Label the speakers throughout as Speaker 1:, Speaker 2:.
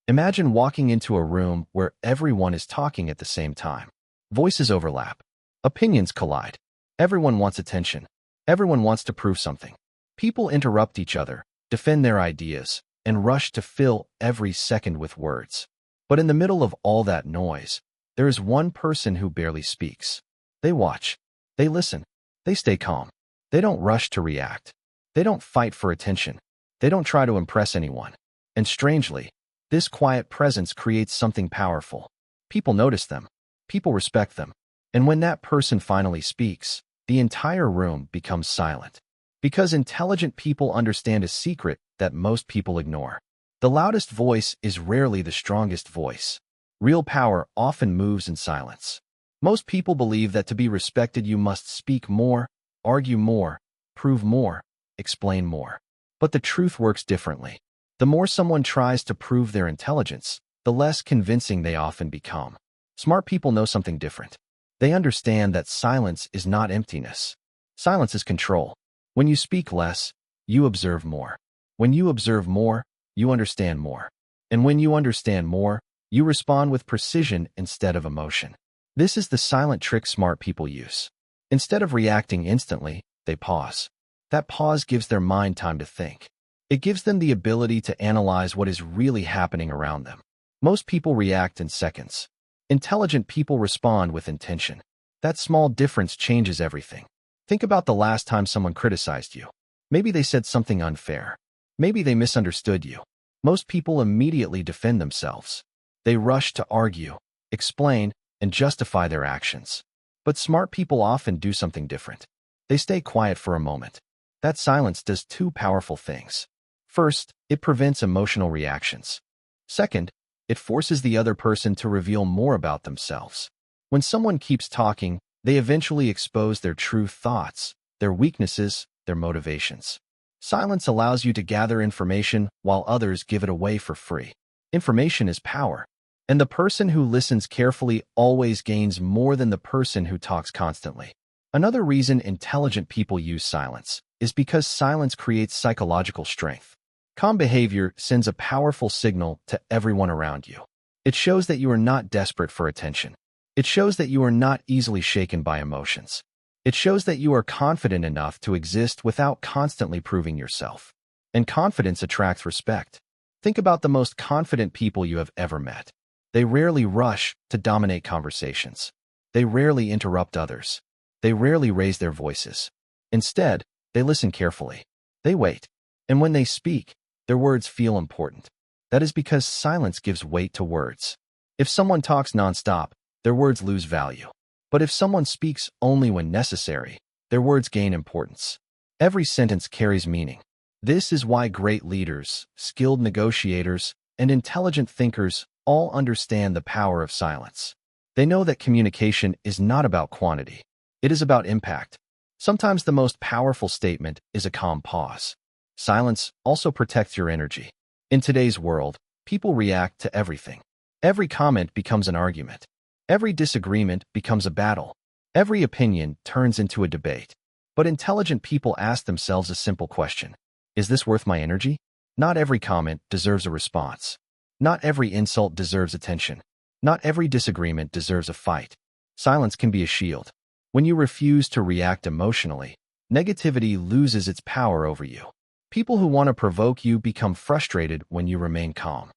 Speaker 1: Imagine walking into a room where everyone is talking at the same time. Voices overlap. Opinions collide. Everyone wants attention. Everyone wants to prove something. People interrupt each other, defend their ideas, and rush to fill every second with words. But in the middle of all that noise, there is one person who barely speaks. They watch. They listen. They stay calm. They don't rush to react. They don't fight for attention. They don't try to impress anyone. And strangely, this quiet presence creates something powerful. People notice them. People respect them. And when that person finally speaks, the entire room becomes silent. Because intelligent people understand a secret that most people ignore. The loudest voice is rarely the strongest voice. Real power often moves in silence. Most people believe that to be respected you must speak more, argue more, prove more, explain more. But the truth works differently. The more someone tries to prove their intelligence, the less convincing they often become. Smart people know something different. They understand that silence is not emptiness. Silence is control. When you speak less, you observe more. When you observe more, you understand more. And when you understand more, you respond with precision instead of emotion. This is the silent trick smart people use. Instead of reacting instantly, they pause. That pause gives their mind time to think. It gives them the ability to analyze what is really happening around them. Most people react in seconds. Intelligent people respond with intention. That small difference changes everything. Think about the last time someone criticized you. Maybe they said something unfair. Maybe they misunderstood you. Most people immediately defend themselves. They rush to argue, explain, and justify their actions. But smart people often do something different. They stay quiet for a moment. That silence does two powerful things. First, it prevents emotional reactions. Second, it forces the other person to reveal more about themselves. When someone keeps talking, they eventually expose their true thoughts, their weaknesses, their motivations. Silence allows you to gather information while others give it away for free. Information is power, and the person who listens carefully always gains more than the person who talks constantly. Another reason intelligent people use silence is because silence creates psychological strength. Calm behavior sends a powerful signal to everyone around you. It shows that you are not desperate for attention. It shows that you are not easily shaken by emotions. It shows that you are confident enough to exist without constantly proving yourself. And confidence attracts respect. Think about the most confident people you have ever met. They rarely rush to dominate conversations. They rarely interrupt others. They rarely raise their voices. Instead, they listen carefully. They wait. And when they speak, their words feel important. That is because silence gives weight to words. If someone talks nonstop, their words lose value. But if someone speaks only when necessary, their words gain importance. Every sentence carries meaning. This is why great leaders, skilled negotiators, and intelligent thinkers all understand the power of silence. They know that communication is not about quantity. It is about impact. Sometimes the most powerful statement is a calm pause. Silence also protects your energy. In today's world, people react to everything. Every comment becomes an argument. Every disagreement becomes a battle. Every opinion turns into a debate. But intelligent people ask themselves a simple question. Is this worth my energy? Not every comment deserves a response. Not every insult deserves attention. Not every disagreement deserves a fight. Silence can be a shield. When you refuse to react emotionally, negativity loses its power over you. People who want to provoke you become frustrated when you remain calm.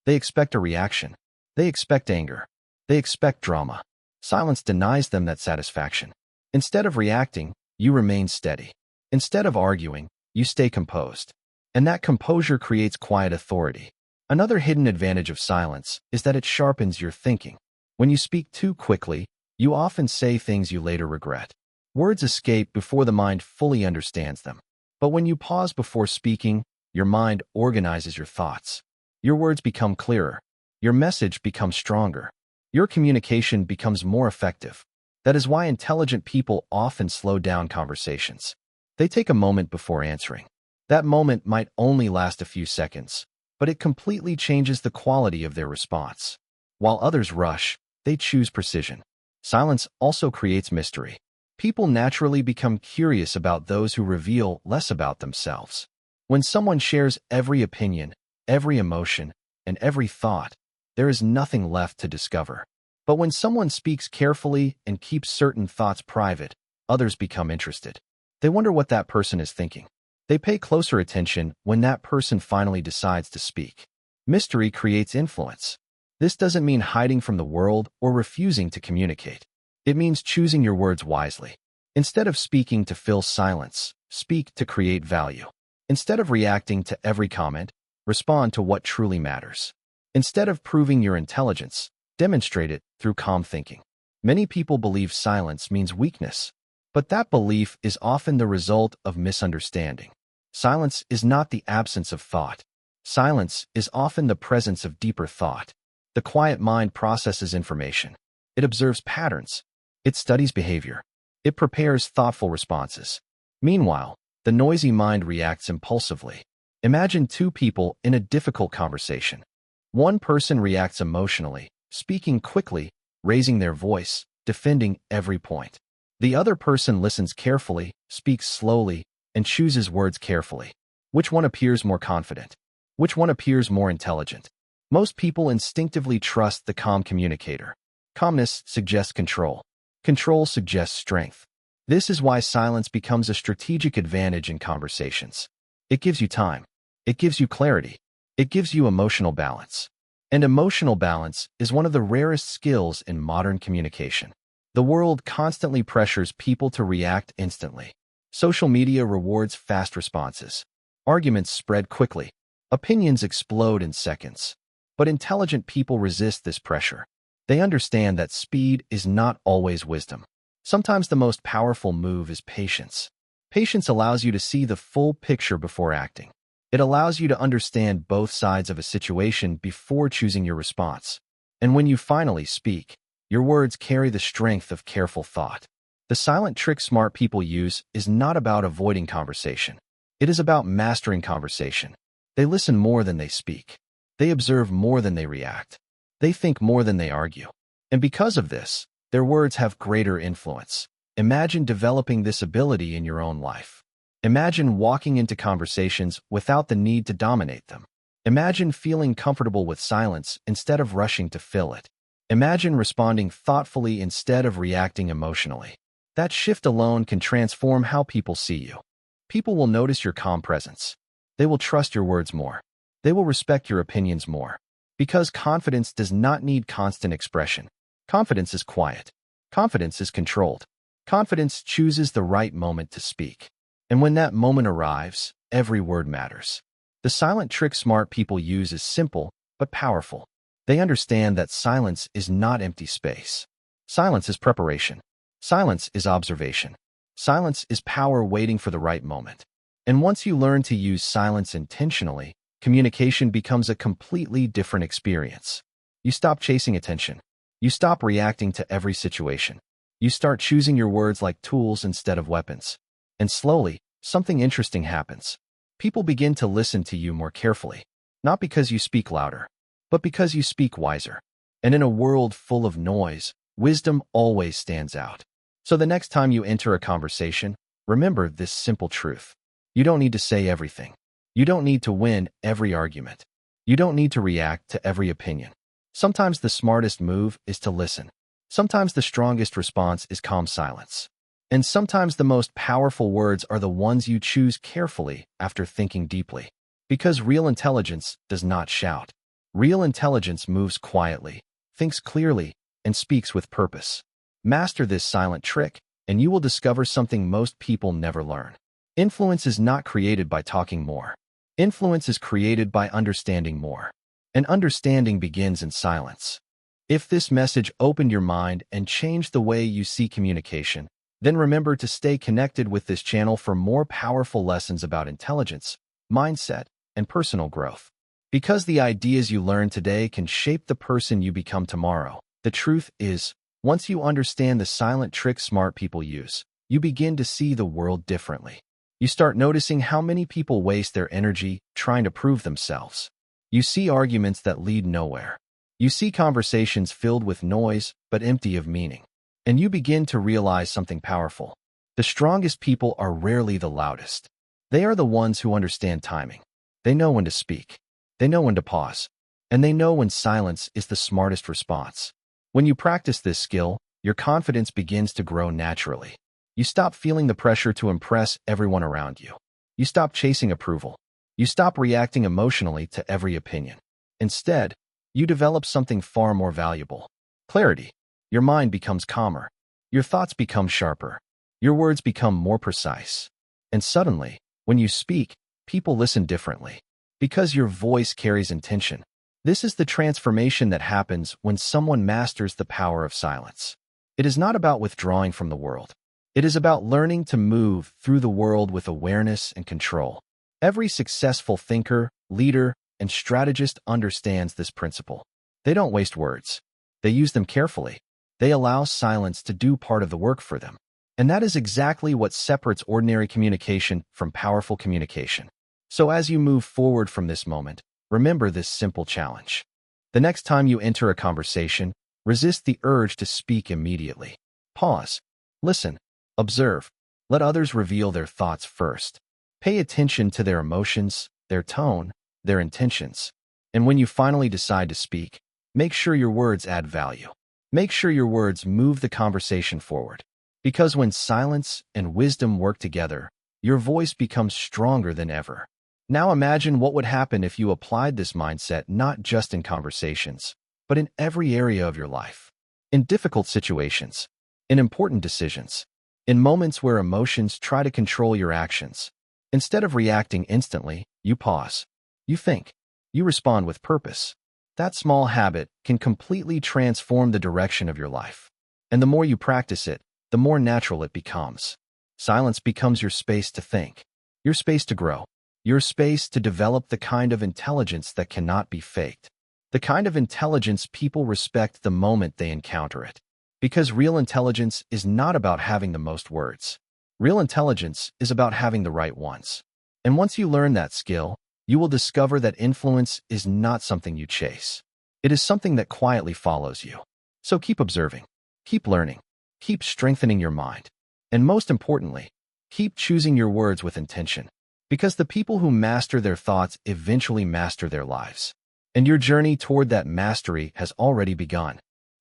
Speaker 1: They expect a reaction. They expect anger. They expect drama. Silence denies them that satisfaction. Instead of reacting, you remain steady. Instead of arguing, you stay composed. And that composure creates quiet authority. Another hidden advantage of silence is that it sharpens your thinking. When you speak too quickly, you often say things you later regret. Words escape before the mind fully understands them. But when you pause before speaking, your mind organizes your thoughts. Your words become clearer. Your message becomes stronger. Your communication becomes more effective. That is why intelligent people often slow down conversations. They take a moment before answering. That moment might only last a few seconds, but it completely changes the quality of their response. While others rush, they choose precision. Silence also creates mystery. People naturally become curious about those who reveal less about themselves. When someone shares every opinion, every emotion, and every thought, there is nothing left to discover. But when someone speaks carefully and keeps certain thoughts private, others become interested. They wonder what that person is thinking. They pay closer attention when that person finally decides to speak. Mystery creates influence. This doesn't mean hiding from the world or refusing to communicate. It means choosing your words wisely. Instead of speaking to fill silence, speak to create value. Instead of reacting to every comment, respond to what truly matters. Instead of proving your intelligence, demonstrate it through calm thinking. Many people believe silence means weakness, but that belief is often the result of misunderstanding. Silence is not the absence of thought. Silence is often the presence of deeper thought. The quiet mind processes information. It observes patterns. It studies behavior. It prepares thoughtful responses. Meanwhile, the noisy mind reacts impulsively. Imagine two people in a difficult conversation. One person reacts emotionally, speaking quickly, raising their voice, defending every point. The other person listens carefully, speaks slowly, and chooses words carefully. Which one appears more confident? Which one appears more intelligent? Most people instinctively trust the calm communicator. Calmness suggests control. Control suggests strength. This is why silence becomes a strategic advantage in conversations. It gives you time. It gives you clarity. It gives you emotional balance. And emotional balance is one of the rarest skills in modern communication. The world constantly pressures people to react instantly. Social media rewards fast responses. Arguments spread quickly. Opinions explode in seconds. But intelligent people resist this pressure. They understand that speed is not always wisdom. Sometimes the most powerful move is patience. Patience allows you to see the full picture before acting. It allows you to understand both sides of a situation before choosing your response. And when you finally speak, your words carry the strength of careful thought. The silent trick smart people use is not about avoiding conversation. It is about mastering conversation. They listen more than they speak. They observe more than they react. They think more than they argue. And because of this, their words have greater influence. Imagine developing this ability in your own life. Imagine walking into conversations without the need to dominate them. Imagine feeling comfortable with silence instead of rushing to fill it. Imagine responding thoughtfully instead of reacting emotionally. That shift alone can transform how people see you. People will notice your calm presence. They will trust your words more. They will respect your opinions more. Because confidence does not need constant expression. Confidence is quiet. Confidence is controlled. Confidence chooses the right moment to speak. And when that moment arrives, every word matters. The silent trick smart people use is simple, but powerful. They understand that silence is not empty space. Silence is preparation. Silence is observation. Silence is power waiting for the right moment. And once you learn to use silence intentionally, communication becomes a completely different experience. You stop chasing attention. You stop reacting to every situation. You start choosing your words like tools instead of weapons. And slowly, something interesting happens. People begin to listen to you more carefully, not because you speak louder, but because you speak wiser. And in a world full of noise, wisdom always stands out. So the next time you enter a conversation, remember this simple truth. You don't need to say everything. You don't need to win every argument. You don't need to react to every opinion. Sometimes the smartest move is to listen. Sometimes the strongest response is calm silence. And sometimes the most powerful words are the ones you choose carefully after thinking deeply. Because real intelligence does not shout. Real intelligence moves quietly, thinks clearly, and speaks with purpose. Master this silent trick, and you will discover something most people never learn. Influence is not created by talking more. Influence is created by understanding more. And understanding begins in silence. If this message opened your mind and changed the way you see communication, then remember to stay connected with this channel for more powerful lessons about intelligence, mindset, and personal growth. Because the ideas you learn today can shape the person you become tomorrow. The truth is, once you understand the silent trick smart people use, you begin to see the world differently. You start noticing how many people waste their energy trying to prove themselves. You see arguments that lead nowhere. You see conversations filled with noise but empty of meaning. And you begin to realize something powerful. The strongest people are rarely the loudest. They are the ones who understand timing. They know when to speak. They know when to pause. and they know when silence is the smartest response. When you practice this skill, your confidence begins to grow naturally. You stop feeling the pressure to impress everyone around you. You stop chasing approval. You stop reacting emotionally to every opinion. Instead, you develop something far more valuable: clarity. Your mind becomes calmer. Your thoughts become sharper. Your words become more precise. And suddenly, when you speak, people listen differently. Because your voice carries intention. This is the transformation that happens when someone masters the power of silence. It is not about withdrawing from the world. It is about learning to move through the world with awareness and control. Every successful thinker, leader, and strategist understands this principle. They don't waste words. They use them carefully. They allow silence to do part of the work for them. And that is exactly what separates ordinary communication from powerful communication. So as you move forward from this moment, remember this simple challenge. The next time you enter a conversation, resist the urge to speak immediately. Pause. Listen. Observe. Let others reveal their thoughts first. Pay attention to their emotions, their tone, their intentions. And when you finally decide to speak, make sure your words add value. Make sure your words move the conversation forward. Because when silence and wisdom work together, your voice becomes stronger than ever. Now imagine what would happen if you applied this mindset not just in conversations, but in every area of your life. In difficult situations, in important decisions, in moments where emotions try to control your actions. Instead of reacting instantly, you pause. You think. You respond with purpose. That small habit can completely transform the direction of your life. And the more you practice it, the more natural it becomes. Silence becomes your space to think, your space to grow, your space to develop the kind of intelligence that cannot be faked. The kind of intelligence people respect the moment they encounter it. Because real intelligence is not about having the most words. Real intelligence is about having the right ones. And once you learn that skill, you will discover that influence is not something you chase. It is something that quietly follows you. So keep observing, keep learning, keep strengthening your mind. And most importantly, keep choosing your words with intention. Because the people who master their thoughts eventually master their lives. And your journey toward that mastery has already begun.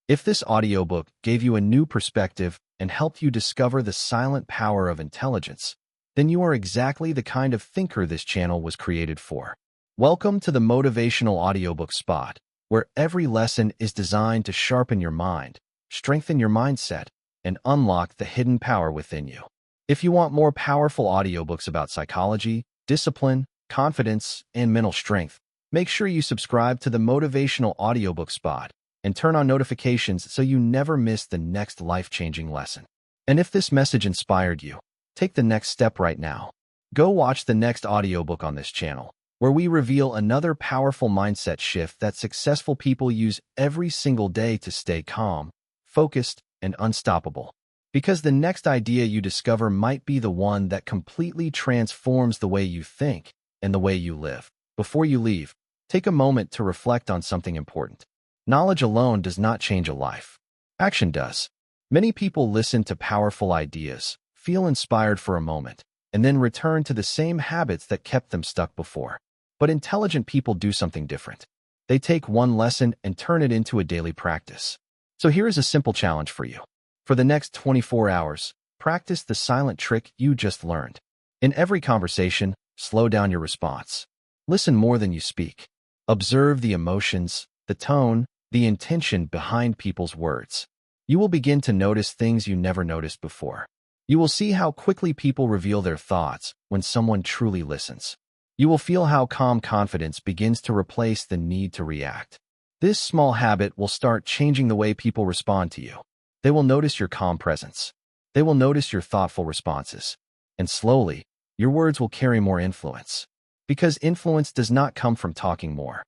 Speaker 1: If this audiobook gave you a new perspective and helped you discover the silent power of intelligence, then you are exactly the kind of thinker this channel was created for. Welcome to the Motivational Audiobook Spot, where every lesson is designed to sharpen your mind, strengthen your mindset, and unlock the hidden power within you. If you want more powerful audiobooks about psychology, discipline, confidence, and mental strength, make sure you subscribe to the Motivational Audiobook Spot and turn on notifications so you never miss the next life-changing lesson. And if this message inspired you, take the next step right now. Go watch the next audiobook on this channel, where we reveal another powerful mindset shift that successful people use every single day to stay calm, focused, and unstoppable. Because the next idea you discover might be the one that completely transforms the way you think and the way you live. Before you leave, take a moment to reflect on something important. Knowledge alone does not change a life. Action does. Many people listen to powerful ideas, feel inspired for a moment, and then return to the same habits that kept them stuck before. But intelligent people do something different. They take one lesson and turn it into a daily practice. So here is a simple challenge for you. For the next 24 hours, practice the silent trick you just learned. In every conversation, slow down your response. Listen more than you speak. Observe the emotions, the tone, the intention behind people's words. You will begin to notice things you never noticed before. You will see how quickly people reveal their thoughts when someone truly listens. You will feel how calm confidence begins to replace the need to react. This small habit will start changing the way people respond to you. They will notice your calm presence. They will notice your thoughtful responses. And slowly, your words will carry more influence. Because influence does not come from talking more.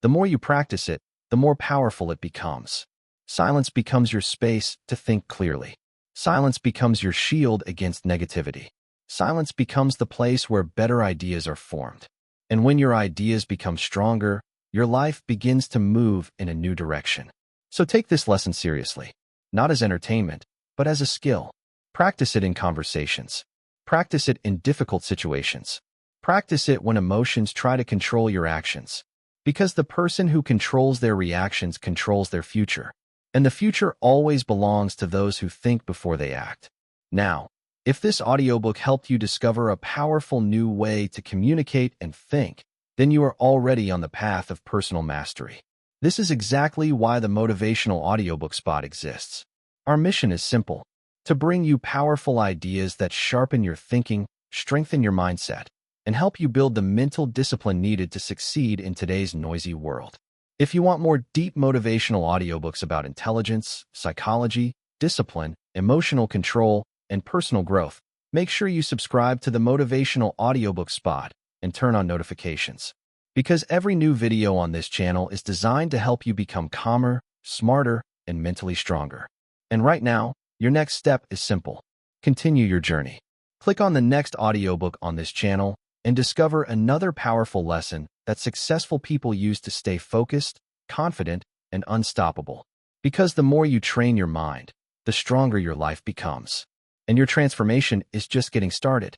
Speaker 1: The more you practice it, the more powerful it becomes. Silence becomes your space to think clearly. Silence becomes your shield against negativity. Silence becomes the place where better ideas are formed. And when your ideas become stronger, your life begins to move in a new direction. So take this lesson seriously, not as entertainment, but as a skill. Practice it in conversations. Practice it in difficult situations. Practice it when emotions try to control your actions. Because the person who controls their reactions controls their future, and the future always belongs to those who think before they act. Now, if this audiobook helped you discover a powerful new way to communicate and think, then you are already on the path of personal mastery. This is exactly why the Motivational Audiobook Spot exists. Our mission is simple: to bring you powerful ideas that sharpen your thinking, strengthen your mindset, and help you build the mental discipline needed to succeed in today's noisy world. If you want more deep motivational audiobooks about intelligence, psychology, discipline, emotional control, and personal growth, make sure you subscribe to the Motivational Audiobook Spot and turn on notifications. Because every new video on this channel is designed to help you become calmer, smarter, and mentally stronger. And right now, your next step is simple. Continue your journey. Click on the next audiobook on this channel and discover another powerful lesson that successful people use to stay focused, confident, and unstoppable. Because the more you train your mind, the stronger your life becomes. And your transformation is just getting started.